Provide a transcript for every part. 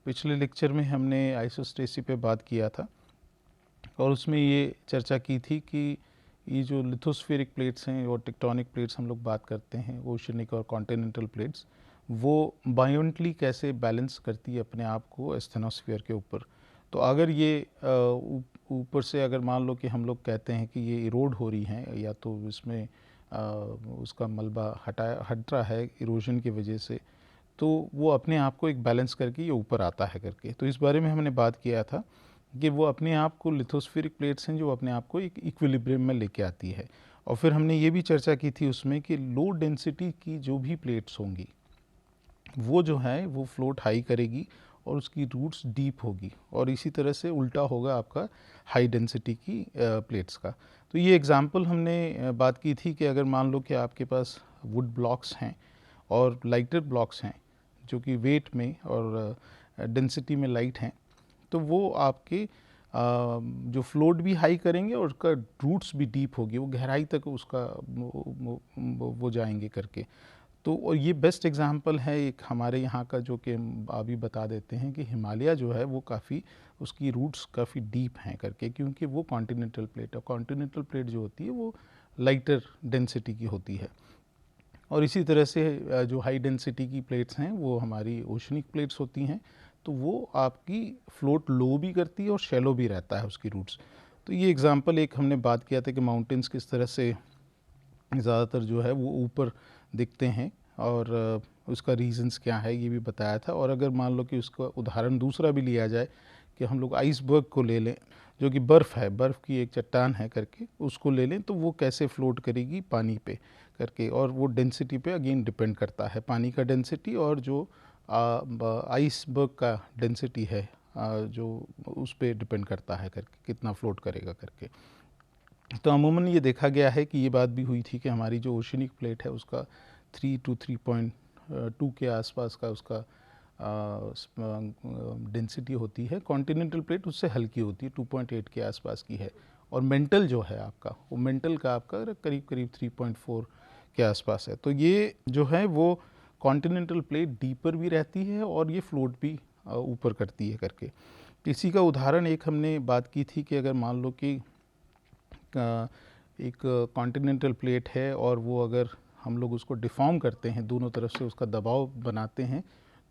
पिछले लेक्चर में हमने आइसोस्टेसी पे बात किया था और उसमें ये चर्चा की थी कि ये जो लिथोस्फेरिक प्लेट्स हैं और टेक्टोनिक प्लेट्स हम लोग बात करते हैं, ओशनिक और कॉन्टिनेंटल प्लेट्स, वो बायोन्टली कैसे बैलेंस करती है अपने आप को एस्थेनोस्फीयर के ऊपर। तो अगर ये ऊपर से अगर मान लो कि हम लोग कहते हैं कि ये इरोड हो रही हैं या तो इसमें उसका मलबा हट रहा है इरोजन की वजह से, तो वो अपने आप को एक बैलेंस करके ये ऊपर आता है करके। तो इस बारे में हमने बात किया था कि वो अपने आप को लिथोस्फेरिक प्लेट्स हैं जो अपने आप को एक इक्विलिब्रियम में लेके आती है। और फिर हमने ये भी चर्चा की थी उसमें कि लो डेंसिटी की जो भी प्लेट्स होंगी वो जो है वो फ्लोट हाई करेगी और उसकी रूट्स डीप होगी, और इसी तरह से उल्टा होगा आपका हाई डेंसिटी की प्लेट्स का। तो ये एग्जांपल हमने बात की थी कि अगर मान लो कि आपके पास वुड ब्लॉक्स हैं और लाइटर ब्लॉक्स हैं जो कि वेट में और डेंसिटी में लाइट हैं, तो वो आपके जो फ्लोट भी हाई करेंगे और उसका रूट्स भी डीप होगी, वो गहराई तक उसका वो जाएंगे करके। तो और ये बेस्ट एग्जांपल है एक हमारे यहाँ का जो कि अभी बता देते हैं कि हिमालय जो है वो काफ़ी उसकी रूट्स काफ़ी डीप हैं करके, क्योंकि वो कॉन्टिनेंटल प्लेट है। कॉन्टिनेंटल प्लेट जो होती है वो लाइटर डेंसिटी की होती है, और इसी तरह से जो हाई डेंसिटी की प्लेट्स हैं वो हमारी ओशनिक प्लेट्स होती हैं। तो वो आपकी फ्लोट लो भी करती है और शैलो भी रहता है उसकी रूट्स। तो ये एग्जांपल एक हमने बात किया था कि माउंटेन्स किस तरह से ज़्यादातर जो है वो ऊपर दिखते हैं और उसका रीजंस क्या है ये भी बताया था। और अगर मान लो कि उसका उदाहरण दूसरा भी लिया जाए कि हम लोग आइसबर्ग को ले लें जो कि बर्फ़ है, बर्फ़ की एक चट्टान है करके, उसको ले लें तो वो कैसे फ्लोट करेगी पानी पे करके। और वो डेंसिटी पे अगेन डिपेंड करता है, पानी का डेंसिटी और जो आइसबर्ग का डेंसिटी है जो उस पर डिपेंड करता है करके कितना फ्लोट करेगा करके। तो अमूमन ये देखा गया है कि ये बात भी हुई थी कि हमारी जो ओशनिक प्लेट है उसका 3 to 3.2 के आसपास का उसका डेंसिटी होती है। कॉन्टिनेंटल प्लेट उससे हल्की होती है, 2.8 के आसपास की है। और मेंटल जो है आपका, वो मेंटल का आपका करीब करीब 3.4 के आसपास है। तो ये जो है वो कॉन्टिनेंटल प्लेट डीपर भी रहती है और ये फ्लोट भी ऊपर करती है करके। इसी का उदाहरण एक हमने बात की थी कि अगर मान लो कि एक कॉन्टिनेंटल प्लेट है और वो अगर हम लोग उसको डिफॉर्म करते हैं, दोनों तरफ से उसका दबाव बनाते हैं,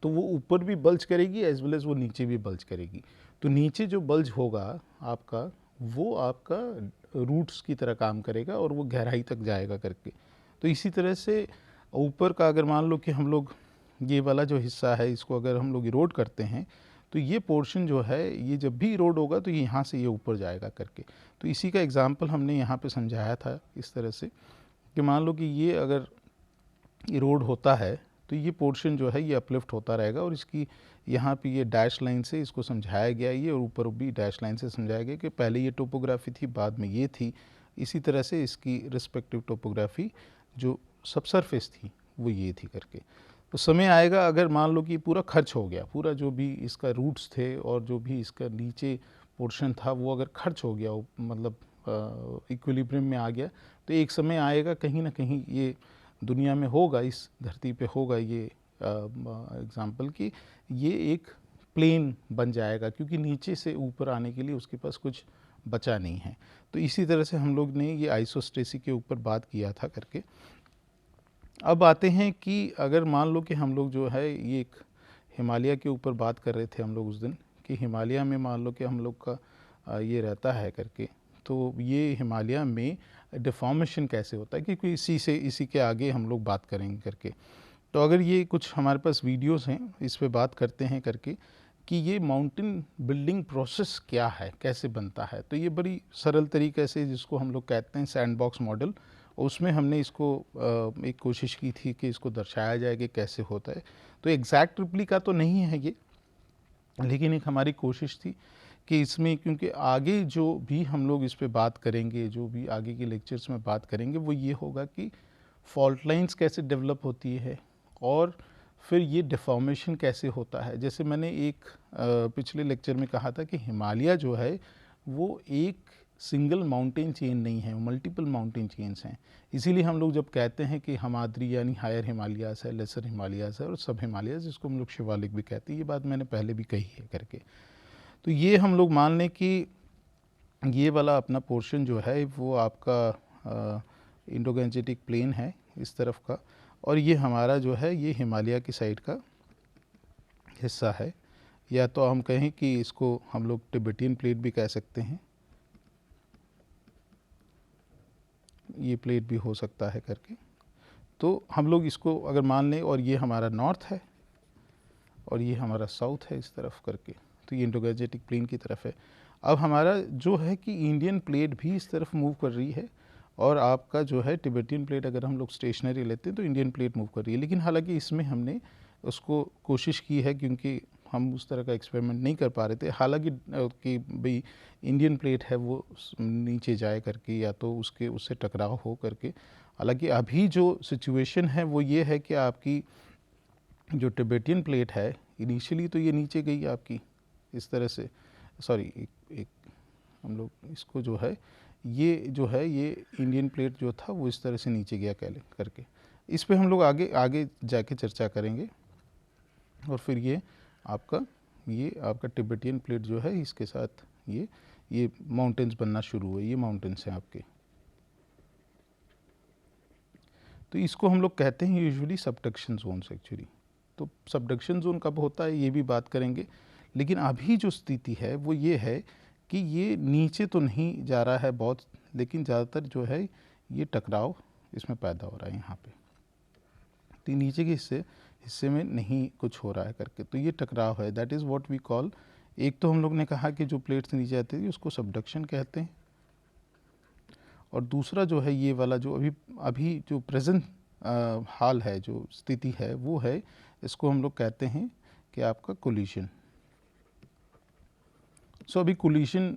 तो वो ऊपर भी बल्ज करेगी एज वेल एज वो नीचे भी बल्ज करेगी। तो नीचे जो बल्ज होगा आपका, वो आपका रूट्स की तरह काम करेगा और वो गहराई तक जाएगा करके। तो इसी तरह से ऊपर का अगर मान लो कि हम लोग ये वाला जो हिस्सा है इसको अगर हम लोग इरोड करते हैं, तो ये पोर्शन जो है ये जब भी इरोड होगा तो ये यहाँ से ये ऊपर जाएगा करके। तो इसी का एग्जांपल हमने यहाँ पे समझाया था इस तरह से कि मान लो कि ये अगर इरोड होता है तो ये पोर्शन जो है ये अपलिफ्ट होता रहेगा, और इसकी यहाँ पे ये डैश लाइन से इसको समझाया गया ये, और ऊपर भी डैश लाइन से समझाया गया कि पहले ये टोपोग्राफी थी, बाद में ये थी। इसी तरह से इसकी रिस्पेक्टिव टोपोग्राफी जो सबसरफेस थी वो ये थी करके। तो समय आएगा अगर मान लो कि पूरा खर्च हो गया, पूरा जो भी इसका रूट्स थे और जो भी इसका नीचे पोर्शन था वो अगर खर्च हो गया, मतलब इक्विलिब्रियम में आ गया, तो एक समय आएगा कहीं ना कहीं ये दुनिया में होगा, इस धरती पे होगा ये एग्जाम्पल कि ये एक प्लेन बन जाएगा, क्योंकि नीचे से ऊपर आने के लिए उसके पास कुछ बचा नहीं है। तो इसी तरह से हम लोग ने ये आइसोस्टेसी के ऊपर बात किया था करके। अब आते हैं कि अगर मान लो कि हम लोग जो है ये एक हिमालय के ऊपर बात कर रहे थे हम लोग उस दिन कि हिमालय में मान लो कि हम लोग का ये रहता है करके, तो ये हिमालय में डिफॉर्मेशन कैसे होता है, क्योंकि इसी के आगे हम लोग बात करेंगे करके। तो अगर ये कुछ हमारे पास वीडियोस हैं इस पे बात करते हैं करके कि ये माउंटेन बिल्डिंग प्रोसेस क्या है, कैसे बनता है। तो ये बड़ी सरल तरीके से जिसको हम लोग कहते हैं सैंडबॉक्स मॉडल, उसमें हमने इसको एक कोशिश की थी कि इसको दर्शाया जाए कि कैसे होता है। तो एग्जैक्ट रिप्लिका तो नहीं है ये, लेकिन एक हमारी कोशिश थी कि इसमें, क्योंकि आगे जो भी हम लोग इस पे बात करेंगे, जो भी आगे के लेक्चर्स में बात करेंगे, वो ये होगा कि फॉल्ट लाइंस कैसे डेवलप होती है और फिर ये डिफॉर्मेशन कैसे होता है। जैसे मैंने एक पिछले लेक्चर में कहा था कि हिमालय जो है वो एक सिंगल माउंटेन चेन नहीं है, मल्टीपल माउंटेन चेन्स हैं। इसीलिए हम लोग जब कहते हैं कि हिमाद्री यानी हायर हिमालयास है, लेसर हिमालयास है और सब हिमालयास, जिसको हम लोग शिवालिक भी कहते हैं, ये बात मैंने पहले भी कही है करके। तो ये हम लोग मान लें कि ये वाला अपना पोर्शन जो है वो आपका इंडो गैंजेटिक प्लेन है इस तरफ का, और ये हमारा जो है ये हिमालय की साइड का हिस्सा है, या तो हम कहें कि इसको हम लोग तिब्बतियन प्लेट भी कह सकते हैं, ये प्लेट भी हो सकता है करके। तो हम लोग इसको अगर मान लें, और ये हमारा नॉर्थ है और ये हमारा साउथ है इस तरफ करके, तो ये इंडो गैंजेटिक प्लेन की तरफ है। अब हमारा जो है कि इंडियन प्लेट भी इस तरफ मूव कर रही है, और आपका जो है तिब्बतियन प्लेट अगर हम लोग स्टेशनरी लेते हैं तो इंडियन प्लेट मूव कर रही है। लेकिन हालांकि इसमें हमने उसको कोशिश की है, क्योंकि हम उस तरह का एक्सपेरिमेंट नहीं कर पा रहे थे, हालांकि कि भाई इंडियन प्लेट है वो नीचे जाए करके, या तो उससे टकराव हो करके। हालांकि अभी जो सिचुएशन है वो ये है कि आपकी जो तिब्बतियन प्लेट है इनिशियली तो ये नीचे गई आपकी इस तरह से, सॉरी एक हम लोग इसको जो है ये इंडियन प्लेट जो था वो इस तरह से नीचे गया करके। इस पे हम लोग आगे जाके चर्चा करेंगे। और फिर ये आपका तिब्बतियन प्लेट जो है इसके साथ ये माउंटेन्स बनना शुरू हुए, ये माउंटेन्स हैं आपके। तो इसको हम लोग कहते हैं यूजुअली सबडक्शन जोन्स एक्चुअली। तो सबडक्शन जोन कब होता है ये भी बात करेंगे, लेकिन अभी जो स्थिति है वो ये है कि ये नीचे तो नहीं जा रहा है बहुत, लेकिन ज़्यादातर जो है ये टकराव इसमें पैदा हो रहा है यहाँ पे। तो नीचे के हिस्से में नहीं कुछ हो रहा है करके, तो ये टकराव है, that is what we call. एक तो हम लोग ने कहा कि जो प्लेट्स नीचे आती थी उसको सबडक्शन कहते हैं, और दूसरा जो है ये वाला जो अभी जो प्रेजेंट हाल है, जो स्थिति है वो है, इसको हम लोग कहते हैं कि आपका कोलिशन। सो अभी कोलिशन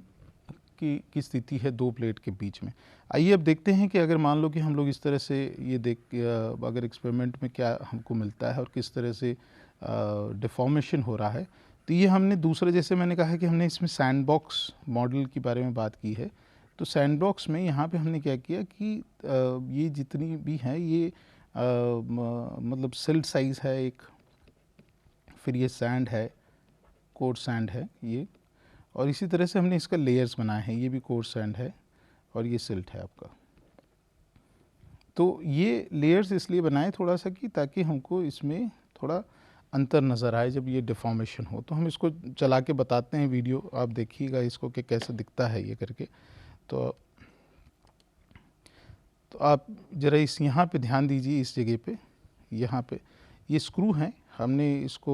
की स्थिति है दो प्लेट के बीच में। आइए अब देखते हैं कि अगर मान लो कि हम लोग इस तरह से ये अगर एक्सपेरिमेंट में क्या हमको मिलता है और किस तरह से डिफॉर्मेशन हो रहा है। तो ये हमने दूसरे, जैसे मैंने कहा कि हमने इसमें सैंडबॉक्स मॉडल के बारे में बात की है। तो सैंडबॉक्स में यहाँ पे हमने क्या किया कि ये जितनी भी हैं ये मतलब सिल्ट साइज़ है एक, फिर ये सैंड है, कोर्स सैंड है ये, और इसी तरह से हमने इसका लेयर्स बनाए हैं, ये भी कोर्स सैंड है और ये सिल्ट है आपका। तो ये लेयर्स इसलिए बनाए थोड़ा सा कि ताकि हमको इसमें थोड़ा अंतर नज़र आए जब ये डिफॉर्मेशन हो। तो हम इसको चला के बताते हैं, वीडियो आप देखिएगा इसको कि कैसे दिखता है ये करके। तो आप ज़रा यहाँ पे ध्यान दीजिए, इस जगह पे, यहाँ पे ये स्क्रू हैं, हमने इसको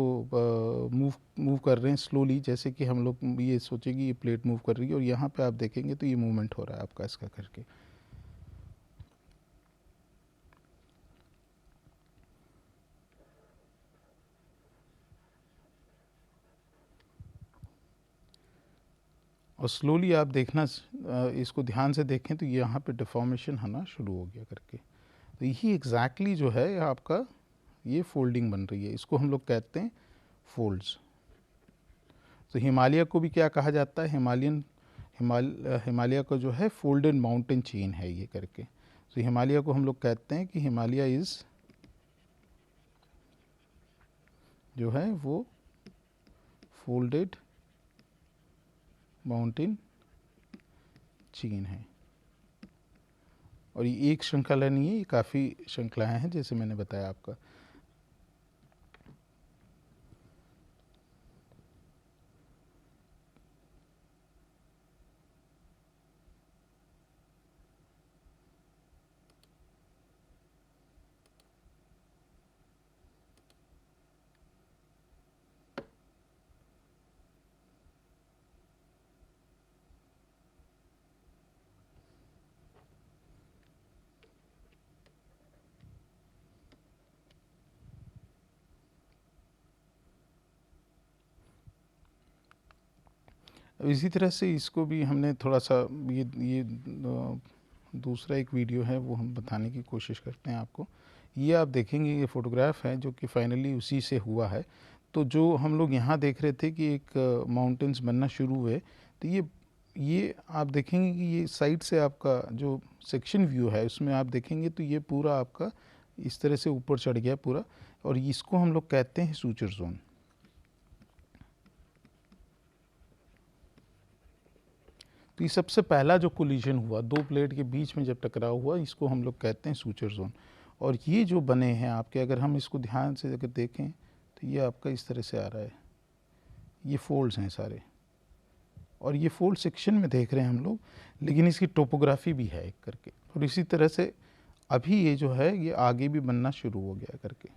मूव कर रहे हैं स्लोली, जैसे कि हम लोग ये सोचे कि ये प्लेट मूव कर रही है, और यहाँ पे आप देखेंगे तो ये मूवमेंट हो रहा है आपका इसका करके। और स्लोली आप देखना, इसको ध्यान से देखें तो यहाँ पे डिफॉर्मेशन होना शुरू हो गया करके। तो यही एग्जैक्टली जो है आपका ये फोल्डिंग बन रही है, इसको हम लोग कहते हैं फोल्ड्स। तो हिमालय को भी क्या कहा जाता है, हिमालय को जो है फोल्डेड माउंटेन चेन है ये करके। तो हिमालय को हम लोग कहते हैं कि हिमालय इज़ जो है वो फोल्डेड माउंटेन चेन है। और ये एक श्रृंखला नहीं है, ये काफ़ी श्रृंखलाएँ हैं जैसे मैंने बताया आपका। इसी तरह से इसको भी हमने थोड़ा सा ये दूसरा एक वीडियो है वो हम बताने की कोशिश करते हैं आपको। ये आप देखेंगे ये फ़ोटोग्राफ है जो कि फाइनली उसी से हुआ है। तो जो हम लोग यहाँ देख रहे थे कि एक माउंटेन्स बनना शुरू हुए, तो ये ये आप देखेंगे कि ये साइड से आपका जो सेक्शन व्यू है उसमें आप देखेंगे तो ये पूरा आपका इस तरह से ऊपर चढ़ गया पूरा, और इसको हम लोग कहते हैं सूचर जोन। तो ये सबसे पहला जो कोलिजन हुआ दो प्लेट के बीच में जब टकराव हुआ, इसको हम लोग कहते हैं सूचर जोन। और ये जो बने हैं आपके, अगर हम इसको ध्यान से अगर देखें तो ये आपका इस तरह से आ रहा है, ये फोल्ड्स हैं सारे, और ये फोल्ड सेक्शन में देख रहे हैं हम लोग, लेकिन इसकी टोपोग्राफी भी है एक करके। और इसी तरह से अभी ये जो है ये आगे भी बनना शुरू हो गया करके।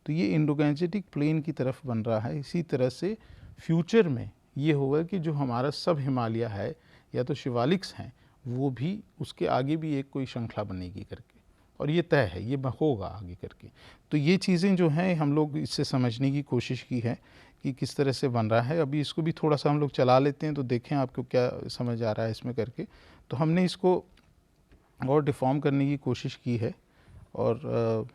तो ये इंडोगैंजेटिक प्लेन की तरफ बन रहा है। इसी तरह से फ्यूचर में ये होगा कि जो हमारा सब हिमालय है या तो शिवालिक्स हैं, वो भी उसके आगे भी एक कोई श्रृंखला बनेगी करके, और ये तय है, ये होगा आगे करके। तो ये चीज़ें जो हैं हम लोग इससे समझने की कोशिश की है कि किस तरह से बन रहा है। अभी इसको भी थोड़ा सा हम लोग चला लेते हैं तो देखें आपको क्या समझ आ रहा है इसमें करके। तो हमने इसको और डिफ़ॉर्म करने की कोशिश की है, और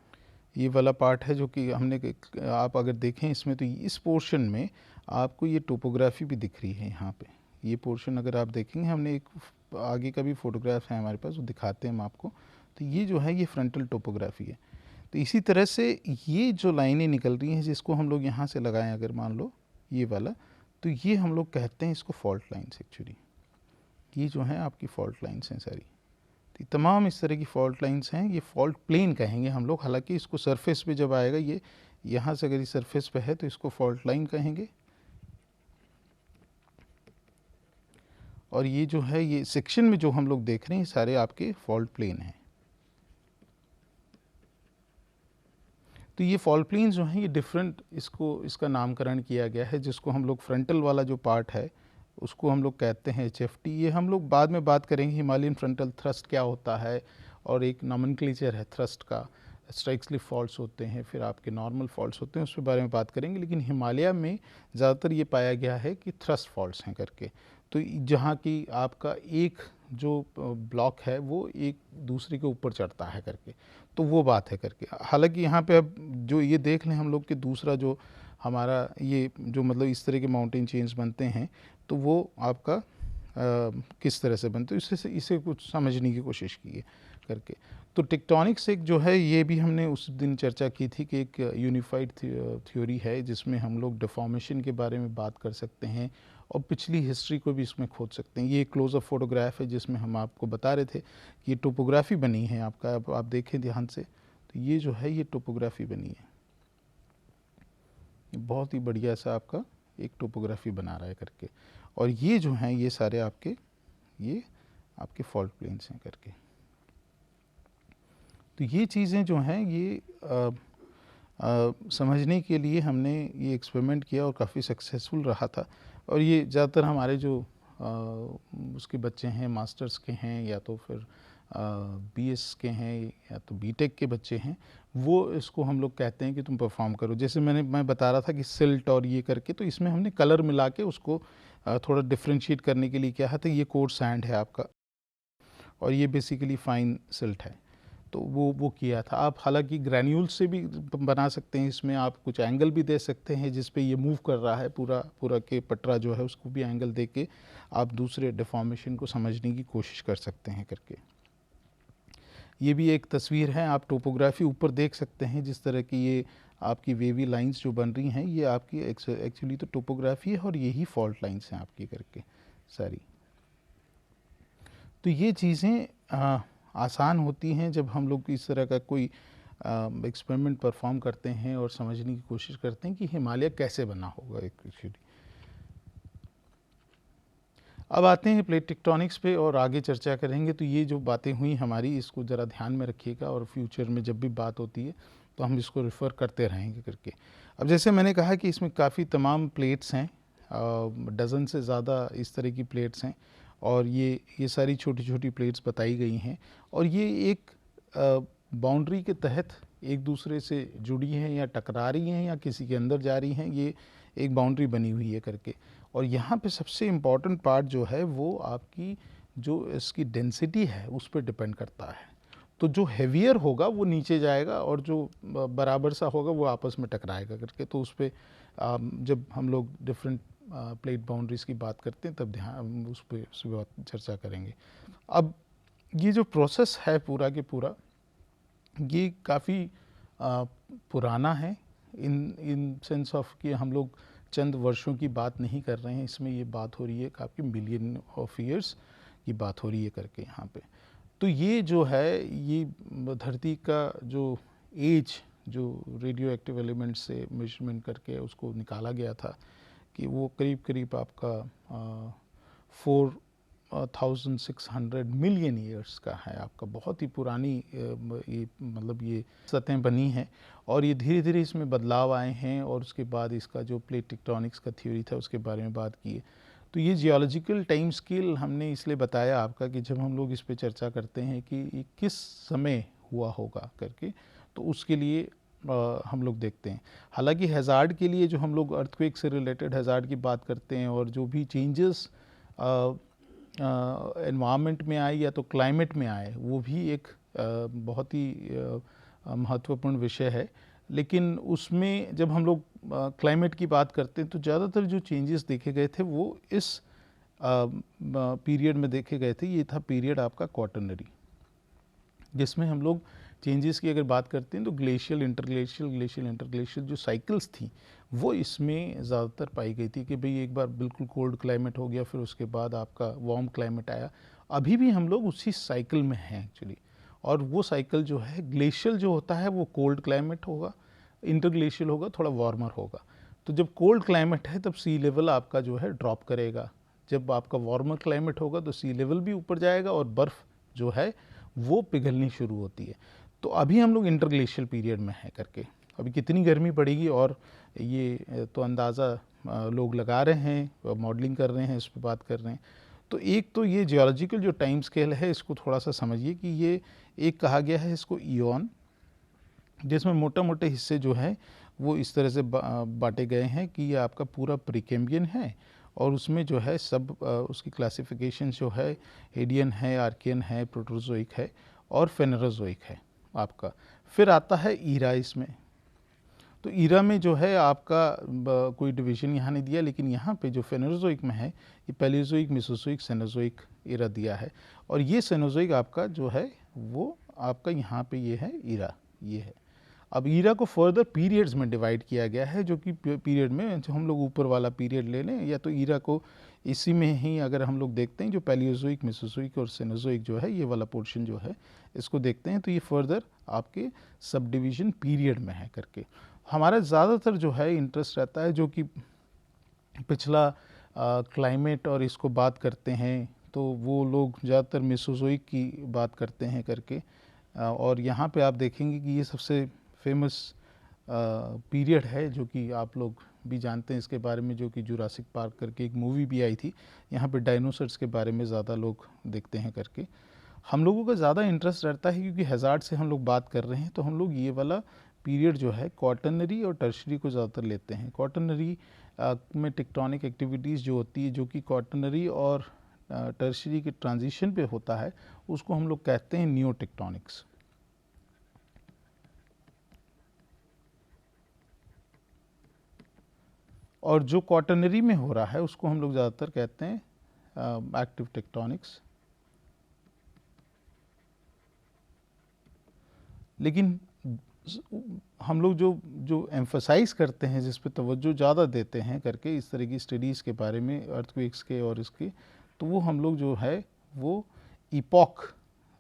ये वाला पार्ट है जो कि हमने, आप अगर देखें इसमें तो इस पोर्शन में आपको ये टोपोग्राफी भी दिख रही है यहाँ पे। ये पोर्शन अगर आप देखेंगे, हमने एक आगे का भी फोटोग्राफ है हमारे पास, वो दिखाते हैं हम आपको। तो ये जो है ये फ्रंटल टोपोग्राफी है। तो इसी तरह से ये जो लाइनें निकल रही हैं जिसको हम लोग यहाँ से लगाएं, अगर मान लो ये वाला, तो ये हम लोग कहते हैं इसको फॉल्ट लाइन्स। एक्चुअली ये जो है आपकी फॉल्ट लाइन्स हैं सारी। तो तमाम इस तरह की फॉल्ट लाइन्स हैं, ये फॉल्ट प्लेन कहेंगे हम लोग। हालांकि इसको सरफेस पे जब आएगा, ये यहाँ से अगर इस सरफेस पे है तो इसको फॉल्ट लाइन कहेंगे, और ये जो है ये सेक्शन में जो हम लोग देख रहे हैं सारे आपके फॉल्ट प्लेन हैं। तो ये फॉल्ट प्लेन्स जो हैं ये डिफरेंट, इसका नामकरण किया गया है। जिसको हम लोग फ्रंटल वाला जो पार्ट है उसको हम लोग कहते हैं HFT। ये हम लोग बाद में बात करेंगे हिमालयन फ्रंटल थ्रस्ट क्या होता है, और एक नॉमेनक्लेचर है थ्रस्ट का, स्ट्राइक स्लिप फॉल्ट्स होते हैं, फिर आपके नॉर्मल फॉल्ट्स होते हैं, उसके बारे में बात करेंगे। लेकिन हिमालय में ज़्यादातर ये पाया गया है कि थ्रस्ट फॉल्ट्स हैं करके। तो जहाँ की आपका एक जो ब्लॉक है वो एक दूसरे के ऊपर चढ़ता है करके, तो वो बात है करके। हालांकि यहाँ पे अब जो ये देख लें हम लोग कि दूसरा जो हमारा ये जो मतलब इस तरह के माउंटेन चेन्स बनते हैं, तो वो आपका किस तरह से बनते, इससे इसे कुछ समझने की कोशिश की है करके। तो टेक्टोनिक्स एक जो है ये भी हमने उस दिन चर्चा की थी कि एक यूनिफाइड थ्योरी है जिसमें हम लोग डिफॉर्मेशन के बारे में बात कर सकते हैं और पिछली हिस्ट्री को भी इसमें खोज सकते हैं। ये एक क्लोजअप फोटोग्राफ है जिसमें हम आपको बता रहे थे कि ये टोपोग्राफी बनी है आपका। अब आप देखें ध्यान से तो ये जो है ये टोपोग्राफी बनी है, ये बहुत ही बढ़िया सा आपका एक टोपोग्राफी बना रहा है करके। और ये जो हैं ये सारे आपके फॉल्ट प्लेन्स हैं करके। तो ये चीज़ें जो हैं ये समझने के लिए हमने ये एक्सपेरिमेंट किया और काफ़ी सक्सेसफुल रहा था। और ये ज़्यादातर हमारे जो उसके बच्चे हैं, मास्टर्स के हैं या तो फिर BS के हैं या तो BTech के बच्चे हैं, वो इसको हम लोग कहते हैं कि तुम परफॉर्म करो। जैसे मैं बता रहा था कि सिल्ट और ये करके, तो इसमें हमने कलर मिला के उसको थोड़ा डिफ्रेंशिएट करने के लिए क्या है, तो ये कोर्स सैंड है आपका और ये बेसिकली फाइन सिल्ट है, तो वो किया था। आप हालांकि ग्रैन्यूल से भी बना सकते हैं, इसमें आप कुछ एंगल भी दे सकते हैं जिस पे ये मूव कर रहा है पूरा के पटरा जो है उसको भी एंगल दे के आप दूसरे डिफॉर्मेशन को समझने की कोशिश कर सकते हैं करके। ये भी एक तस्वीर है, आप टोपोग्राफी ऊपर देख सकते हैं जिस तरह की ये आपकी वेवी लाइंस जो बन रही हैं, ये आपकी एक्चुअली तो टोपोग्राफी है और यही फॉल्ट लाइंस हैं आपकी करके सारी। तो ये चीज़ें आसान होती हैं जब हम लोग इस तरह का कोई एक्सपेरिमेंट परफॉर्म करते हैं और समझने की कोशिश करते हैं कि हिमालय कैसे बना होगा एक्चुअली। अब आते हैं प्लेट टेक्टोनिक्स पे और आगे चर्चा करेंगे। तो ये जो बातें हुई हमारी, इसको ज़रा ध्यान में रखिएगा और फ्यूचर में जब भी बात होती है तो हम इसको रेफ़र करते रहेंगे करके। अब जैसे मैंने कहा कि इसमें काफ़ी तमाम प्लेट्स हैं, डज़न से ज़्यादा इस तरह की प्लेट्स हैं, और ये सारी छोटी छोटी प्लेट्स बताई गई हैं, और ये एक बाउंड्री के तहत एक दूसरे से जुड़ी हैं या टकरा रही हैं या किसी के अंदर जा रही हैं, ये एक बाउंड्री बनी हुई है करके। और यहाँ पे सबसे इम्पॉर्टेंट पार्ट जो है वो आपकी जो इसकी डेंसिटी है उस पर डिपेंड करता है। तो जो हेवियर होगा वो नीचे जाएगा और जो बराबर सा होगा वो आपस में टकराएगा करके, तो उस पर जब हम लोग डिफरेंट प्लेट बाउंड्रीज की बात करते हैं तब ध्यान उस पर चर्चा करेंगे। अब ये जो प्रोसेस है पूरा के पूरा, ये काफ़ी पुराना है इन सेंस ऑफ कि हम लोग चंद वर्षों की बात नहीं कर रहे हैं, इसमें ये बात हो रही है काफ़ी मिलियन ऑफ ईयर्स की बात हो रही है करके यहाँ पे। तो ये जो है, ये धरती का जो एज जो रेडियो एक्टिव एलिमेंट से मेजरमेंट करके उसको निकाला गया था कि वो करीब करीब आपका 4,600 मिलियन ईयर्स का है आपका। बहुत ही पुरानी ये मतलब ये सतहें बनी हैं और ये धीरे धीरे इसमें बदलाव आए हैं और उसके बाद इसका जो प्लेट टेक्टोनिक्स का थ्योरी था उसके बारे में बात की है। तो ये जियोलॉजिकल टाइम स्केल हमने इसलिए बताया आपका कि जब हम लोग इस पे चर्चा करते हैं कि ये किस समय हुआ होगा करके, तो उसके लिए हम लोग देखते हैं। हालांकि हैज़ार्ड के लिए जो हम लोग अर्थक्वेक से रिलेटेड हैज़ार्ड की बात करते हैं और जो भी चेंजेस एनवायरनमेंट में आए या तो क्लाइमेट में आए, वो भी एक बहुत ही महत्वपूर्ण विषय है। लेकिन उसमें जब हम लोग क्लाइमेट की बात करते हैं तो ज़्यादातर जो चेंजेस देखे गए थे वो इस पीरियड में देखे गए थे। ये था पीरियड आपका क्वाटरनरी, जिसमें हम लोग चेंजेस की अगर बात करते हैं तो ग्लेशियल इंटरग्लेशियल जो साइकिल्स थी वो इसमें ज़्यादातर पाई गई थी कि भाई एक बार बिल्कुल कोल्ड क्लाइमेट हो गया, फिर उसके बाद आपका वार्म क्लाइमेट आया। अभी भी हम लोग उसी साइकिल में हैं एक्चुअली, और वो साइकिल जो है ग्लेशियल जो होता है वो कोल्ड क्लाइमेट होगा, इंटरग्लेशियल होगा थोड़ा वार्मर होगा। तो जब कोल्ड क्लाइमेट है तब सी लेवल आपका जो है ड्रॉप करेगा, जब आपका वार्मर क्लाइमेट होगा तो सी लेवल भी ऊपर जाएगा और बर्फ़ जो है वो पिघलनी शुरू होती है। तो अभी हम लोग इंटरग्लेशियल पीरियड में हैं करके। अभी कितनी गर्मी पड़ेगी और ये तो अंदाज़ा लोग लगा रहे हैं, मॉडलिंग कर रहे हैं, इस पर बात कर रहे हैं। तो एक तो ये जियोलॉजिकल जो टाइम स्केल है इसको थोड़ा सा समझिए कि ये एक कहा गया है इसको ईऑन, जिसमें मोटे मोटे हिस्से जो हैं वो इस तरह से बांटे गए हैं कि ये आपका पूरा प्रीकेम्बियन है और उसमें जो है सब उसकी क्लासिफिकेशन जो है हेडियन है, आर्कियन है, प्रोटोजोइक है और फेनेरोजोइक है आपका। फिर आता है ईरा इसमें। तो ईरा में जो है आपका कोई डिवीजन यहाँ नहीं दिया, लेकिन यहाँ पे जो फेनेरोजोइक में है ये पैलियोजोइक, मेसोजोइक, सेनोजोइक ईरा दिया है। और ये सेनोजोइक आपका जो है वो आपका यहाँ पे ये है ईरा, ये है। अब ईरा को फर्दर पीरियड्स में डिवाइड किया गया है, जो कि पीरियड में जो हम लोग ऊपर वाला पीरियड ले लें या तो ईरा को इसी में ही अगर हम लोग देखते हैं जो पैलियोजोइक, मेसोजोइक और सेनोजोइक जो है ये वाला पोर्शन जो है इसको देखते हैं तो ये फर्दर आपके सब डिवीज़न पीरियड में है करके। हमारा ज़्यादातर जो है इंटरेस्ट रहता है जो कि पिछला क्लाइमेट और इसको बात करते हैं तो वो लोग ज़्यादातर मेसोजोइक की बात करते हैं करके। और यहाँ पे आप देखेंगे कि ये सबसे फेमस पीरियड है जो कि आप लोग भी जानते हैं इसके बारे में, जो कि जुरासिक पार्क करके एक मूवी भी आई थी, यहाँ पे डायनासोर्स के बारे में ज़्यादा लोग देखते हैं करके। हम लोगों का ज़्यादा इंटरेस्ट रहता है क्योंकि हैज़ार्ड से हम लोग बात कर रहे हैं तो हम लोग ये वाला पीरियड जो है क्वाटरनरी और टर्शरी को ज़्यादातर लेते हैं। क्वाटरनरी में टेक्टोनिक एक्टिविटीज़ जो होती है जो कि क्वाटरनरी और टर्शरी के ट्रांजिशन पे होता है उसको हम लोग कहते हैं न्यू टेक्टोनिक्स। और जो क्वाटरनरी में हो रहा है उसको हम लोग ज़्यादातर कहते हैं एक्टिव टेक्टोनिक्स। लेकिन हम लोग जो जो एम्फसाइज़ करते हैं, जिस पे तवज्जो ज़्यादा देते हैं करके इस तरह की स्टडीज़ के बारे में, अर्थक्वेक्स के और इसके, तो वो हम लोग जो है वो इपॉक,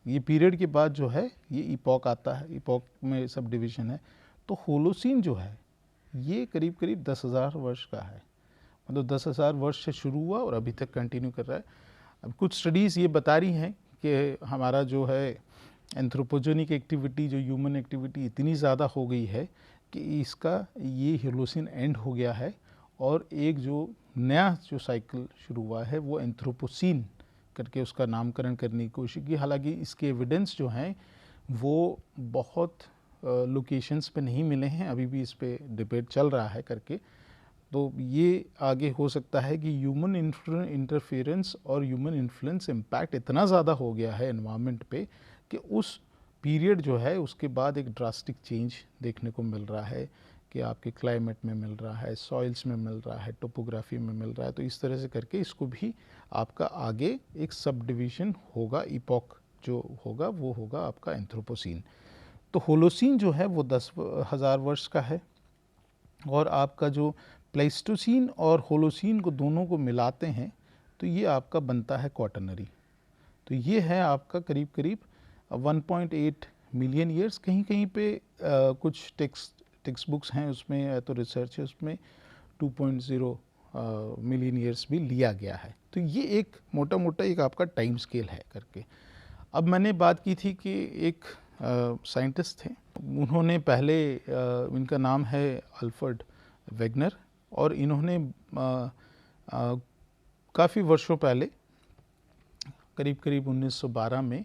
ये पीरियड के बाद जो है ये इपॉक आता है। इपॉक में सब डिवीज़न है। तो होलोसीन जो है ये करीब करीब 10,000 वर्ष का है, मतलब 10,000 वर्ष से शुरू हुआ और अभी तक कंटिन्यू कर रहा है। अब कुछ स्टडीज़ ये बता रही हैं कि हमारा जो है एंथ्रोपोजेनिक एक्टिविटी, जो ह्यूमन एक्टिविटी इतनी ज़्यादा हो गई है कि इसका ये होलोसीन एंड हो गया है और एक जो नया जो साइकिल शुरू हुआ है वो एंथ्रोपोसीन करके उसका नामकरण करने की कोशिश की। हालांकि इसके एविडेंस जो हैं वो बहुत लोकेशंस पे नहीं मिले हैं, अभी भी इस पे डिबेट चल रहा है करके। तो ये आगे हो सकता है कि ह्यूमन इंटरफेरेंस और ह्यूमन इन्फ्लुएंस इम्पैक्ट इतना ज़्यादा हो गया है एनवायरनमेंट पे कि उस पीरियड जो है उसके बाद एक ड्रास्टिक चेंज देखने को मिल रहा है कि आपके क्लाइमेट में मिल रहा है, सॉइल्स में मिल रहा है, टोपोग्राफी में मिल रहा है। तो इस तरह से करके इसको भी आपका आगे एक सब डिवीज़न होगा, इपॉक जो होगा वो होगा आपका एंथ्रोपोसीन। तो होलोसीन जो है वो 10,000 वर्ष का है, और आपका जो प्लेइस्टोसीन और होलोसीन को दोनों को मिलाते हैं तो ये आपका बनता है क्वाटरनरी। तो ये है आपका करीब करीब 1.8 मिलियन ईयर्स। कहीं कहीं पे कुछ टेक्स्ट बुक्स हैं उसमें तो रिसर्च है उसमें 2.0 मिलियन ईयर्स भी लिया गया है। तो ये एक मोटा मोटा एक आपका टाइम स्केल है करके। अब मैंने बात की थी कि एक साइंटिस्ट थे, उन्होंने पहले इनका नाम है अल्फ्रेड वेगनर, और इन्होंने काफ़ी वर्षों पहले करीब करीब 1912 में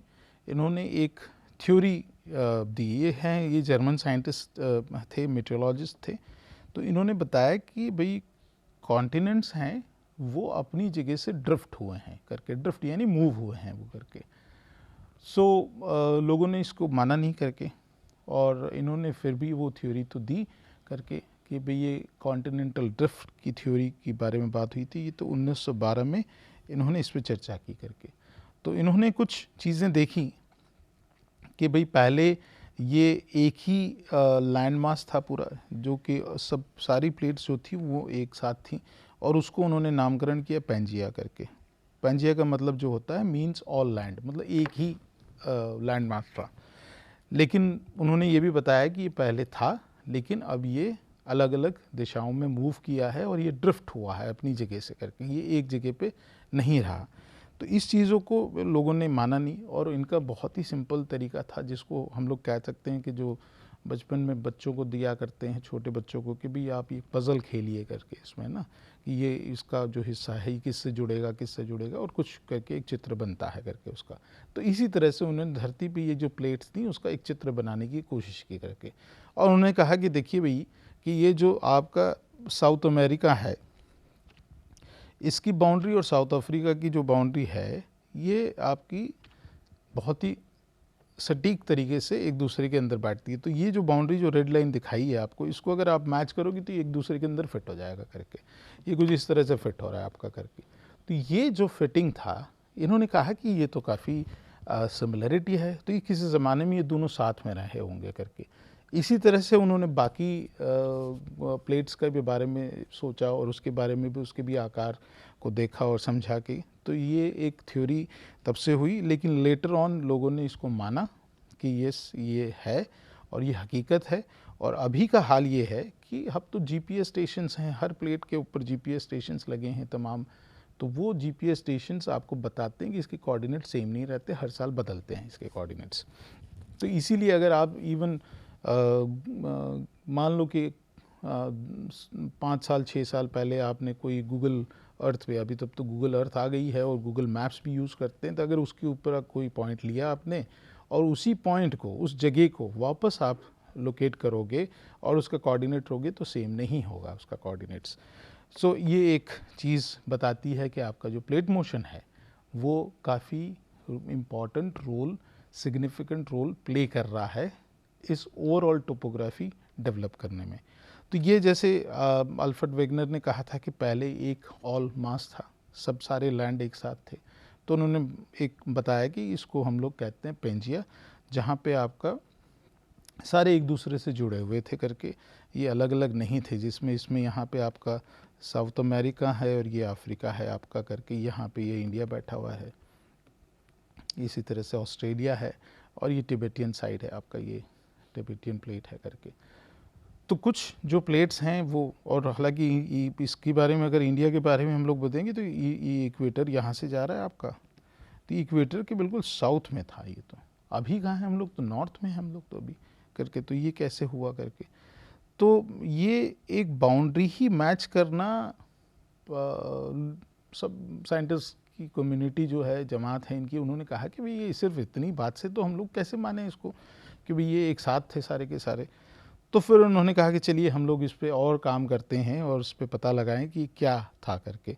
इन्होंने एक थ्योरी दी। ये जर्मन साइंटिस्ट थे, मेट्रोलॉजिस्ट थे। तो इन्होंने बताया कि भाई कॉन्टिनेंट्स हैं वो अपनी जगह से ड्रिफ्ट हुए हैं करके, ड्रिफ्ट यानी मूव हुए हैं वो करके। लोगों ने इसको माना नहीं करके, और इन्होंने फिर भी वो थ्योरी तो दी करके कि भाई ये कॉन्टिनेंटल ड्रिफ्ट की थ्योरी के बारे में बात हुई थी। ये तो 1912 में इन्होंने इस पर चर्चा की करके। तो इन्होंने कुछ चीज़ें देखी कि भाई पहले ये एक ही लैंड मास था पूरा, जो कि सब सारी प्लेट्स जो थी वो एक साथ थी, और उसको उन्होंने नामकरण किया पैंजिया करके। पैंजिया का मतलब जो होता है मीन्स ऑल लैंड, मतलब एक ही लैंड मास था। लेकिन उन्होंने ये भी बताया कि ये पहले था, लेकिन अब ये अलग अलग दिशाओं में मूव किया है और ये ड्रिफ्ट हुआ है अपनी जगह से करके, ये एक जगह पे नहीं रहा। तो इस चीज़ों को लोगों ने माना नहीं, और इनका बहुत ही सिंपल तरीका था जिसको हम लोग कह सकते हैं कि जो बचपन में बच्चों को दिया करते हैं, छोटे बच्चों को, कि भाई आप ये पज़ल खेलिए करके इसमें ना, कि ये इसका जो हिस्सा है ये किससे जुड़ेगा, और कुछ करके एक चित्र बनता है करके उसका। तो इसी तरह से उन्होंने धरती पे ये जो प्लेट्स थी उसका एक चित्र बनाने की कोशिश की करके, और उन्होंने कहा कि देखिए भाई कि ये जो आपका साउथ अमेरिका है इसकी बाउंड्री और साउथ अफ्रीका की जो बाउंड्री है ये आपकी बहुत ही सटीक तरीके से एक दूसरे के अंदर बैठती है। तो ये जो बाउंड्री जो रेड लाइन दिखाई है आपको, इसको अगर आप मैच करोगे तो एक दूसरे के अंदर फिट हो जाएगा करके। ये कुछ इस तरह से फिट हो रहा है आपका करके। तो ये जो फिटिंग था, इन्होंने कहा कि ये तो काफ़ी सिमिलरिटी है, तो ये किसी ज़माने में ये दोनों साथ में रहे होंगे करके। इसी तरह से उन्होंने बाकी प्लेट्स का भी बारे में सोचा, और उसके बारे में भी उसके भी आकार को देखा और समझा कि तो ये एक थ्योरी तब से हुई। लेकिन लेटर ऑन लोगों ने इसको माना कि ये है और ये हकीकत है। और अभी का हाल ये है कि अब तो जीपीएस स्टेशंस हैं, हर प्लेट के ऊपर जीपीएस स्टेशंस लगे हैं तमाम। तो वो जीपीएस स्टेशंस आपको बताते हैं कि इसके कोऑर्डिनेट सेम नहीं रहते, हर साल बदलते हैं इसके कोऑर्डिनेट्स। तो इसीलिए अगर आप इवन मान लो कि 5 साल 6 साल पहले आपने कोई गूगल अर्थ पे, अभी तब तो गूगल अर्थ आ गई है और गूगल मैप्स भी यूज़ करते हैं, तो अगर उसके ऊपर कोई पॉइंट लिया आपने और उसी पॉइंट को, उस जगह को वापस आप लोकेट करोगे और उसका कोऑर्डिनेट लोगे तो सेम नहीं होगा उसका कोऑर्डिनेट्स। सो ये एक चीज़ बताती है कि आपका जो प्लेट मोशन है वो काफ़ी important role, significant role play कर रहा है इस ओवरऑल टोपोग्राफी डेवलप करने में। तो ये जैसे अल्फ्रेड वेगनर ने कहा था कि पहले एक ऑल मास था, सब सारे लैंड एक साथ थे। तो उन्होंने एक बताया कि इसको हम लोग कहते हैं पेंजिया, जहाँ पे आपका सारे एक दूसरे से जुड़े हुए थे करके, ये अलग अलग नहीं थे। जिसमें इसमें यहाँ पे आपका साउथ अमेरिका है और ये अफ्रीका है आपका करके, यहाँ पे ये इंडिया बैठा हुआ है, इसी तरह से ऑस्ट्रेलिया है, और ये टिबेटियन साइड है आपका, ये टिबेटियन प्लेट है करके। तो कुछ जो प्लेट्स हैं वो, और हालांकि इसके बारे में अगर इंडिया के बारे में हम लोग बताएंगे तो ये इक्वेटर यहाँ से जा रहा है आपका, तो इक्वेटर के बिल्कुल साउथ में था ये। तो अभी कहाँ है हम लोग, तो नॉर्थ में हम लोग तो अभी करके। तो ये कैसे हुआ करके, तो ये एक बाउंड्री ही मैच करना सब साइंटिस्ट की कम्युनिटी जो है, जमात है इनकी, उन्होंने कहा कि भाई ये सिर्फ इतनी बात से तो हम लोग कैसे माने इसको कि भाई ये एक साथ थे सारे के सारे। तो फिर उन्होंने कहा कि चलिए हम लोग इस पे और काम करते हैं और इस पे पता लगाएं कि क्या था करके।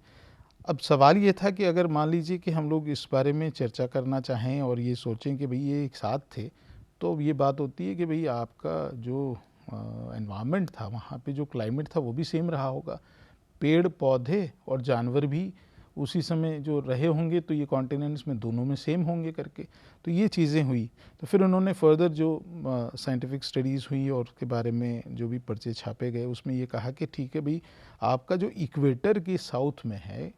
अब सवाल ये था कि अगर मान लीजिए कि हम लोग इस बारे में चर्चा करना चाहें और ये सोचें कि भाई ये एक साथ थे, तो ये बात होती है कि भाई आपका जो एनवायरनमेंट था, वहाँ पे जो क्लाइमेट था वो भी सेम रहा होगा, पेड़ पौधे और जानवर भी उसी समय जो रहे होंगे, तो ये कॉन्टिनेंट्स में दोनों में सेम होंगे करके। तो ये चीज़ें हुई। तो फिर उन्होंने फर्दर जो साइंटिफिक स्टडीज़ हुई और उसके बारे में जो भी पर्चे छापे गए, उसमें ये कहा कि ठीक है भाई, आपका जो इक्वेटर के साउथ में है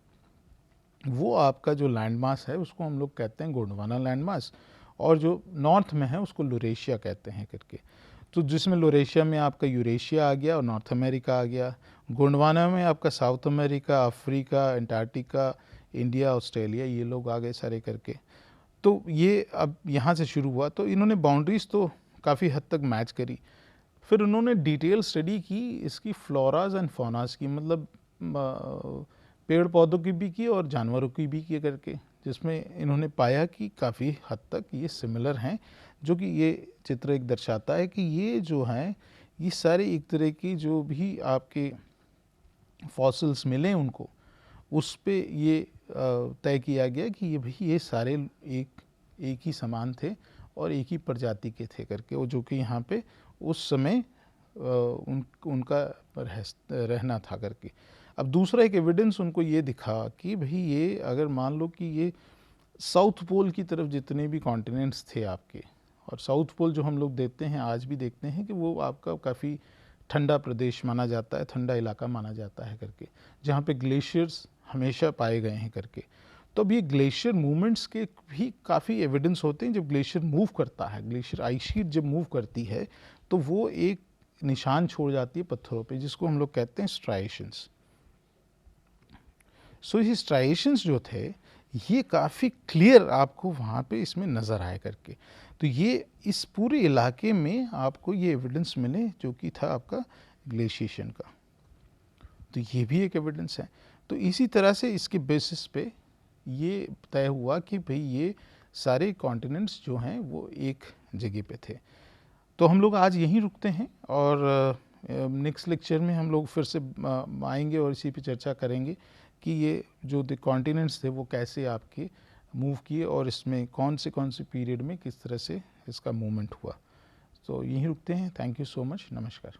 वो आपका जो लैंड मास है उसको हम लोग कहते हैं गोंडवाना लैंड मास, और जो नॉर्थ में है उसको लुरेशिया कहते हैं करके। तो जिसमें लुरेशिया में आपका यूरेशिया आ गया और नॉर्थ अमेरिका आ गया, गोंडवाना में आपका south America, Africa, Antarctica, India, Australia, ये लोग आ गए सारे करके। तो ये अब यहाँ से शुरू हुआ। तो इन्होंने बाउंड्रीज तो काफ़ी हद तक मैच करी। फिर उन्होंने डिटेल स्टडी की इसकी फ्लोराज एंड फौनाज की, मतलब पेड़ पौधों की भी की और जानवरों की भी की करके, जिसमें इन्होंने पाया कि काफ़ी हद तक ये सिमिलर हैं, जो कि ये चित्र एक दर्शाता है कि ये जो हैं ये सारे एक तरह की जो भी आपके फॉसिल्स मिले उनको, उस पे ये तय किया गया कि ये भाई ये सारे एक ही समान थे और एक ही प्रजाति के थे करके, और जो कि यहाँ पे उस समय उनका रहना था करके। अब दूसरा एक एविडेंस उनको ये दिखा कि भाई ये अगर मान लो कि ये साउथ पोल की तरफ जितने भी कॉन्टिनेंट्स थे आपके, और साउथ पोल जो हम लोग देखते हैं आज भी देखते हैं कि वो आपका काफ़ी ठंडा प्रदेश माना जाता है, ठंडा इलाका माना जाता है करके, जहाँ पे ग्लेशियर्स हमेशा पाए गए हैं करके। तो अब ये ग्लेशियर मूवमेंट्स के भी काफ़ी एविडेंस होते हैं। जब ग्लेशियर मूव करता है, ग्लेशियर आइस शीट जब मूव करती है तो वो एक निशान छोड़ जाती है पत्थरों पे, जिसको हम लोग कहते हैं स्ट्राइएशंस। सो ये स्ट्राइएशंस जो थे ये काफ़ी क्लियर आपको वहाँ पे इसमें नज़र आए करके। तो ये इस पूरे इलाके में आपको ये एविडेंस मिले जो कि था आपका ग्लेशिएशन का। तो ये भी एक एविडेंस है। तो इसी तरह से इसके बेसिस पे ये तय हुआ कि भाई ये सारे कॉन्टिनेंट्स जो हैं वो एक जगह पे थे। तो हम लोग आज यहीं रुकते हैं, और नेक्स्ट लेक्चर में हम लोग फिर से आएंगे और इसी पे चर्चा करेंगे कि ये जो कॉन्टिनेंट्स थे वो कैसे आपके मूव किए और इसमें कौन से पीरियड में किस तरह से इसका मूवमेंट हुआ। तो यहीं रुकते हैं। Thank you so much. नमस्कार।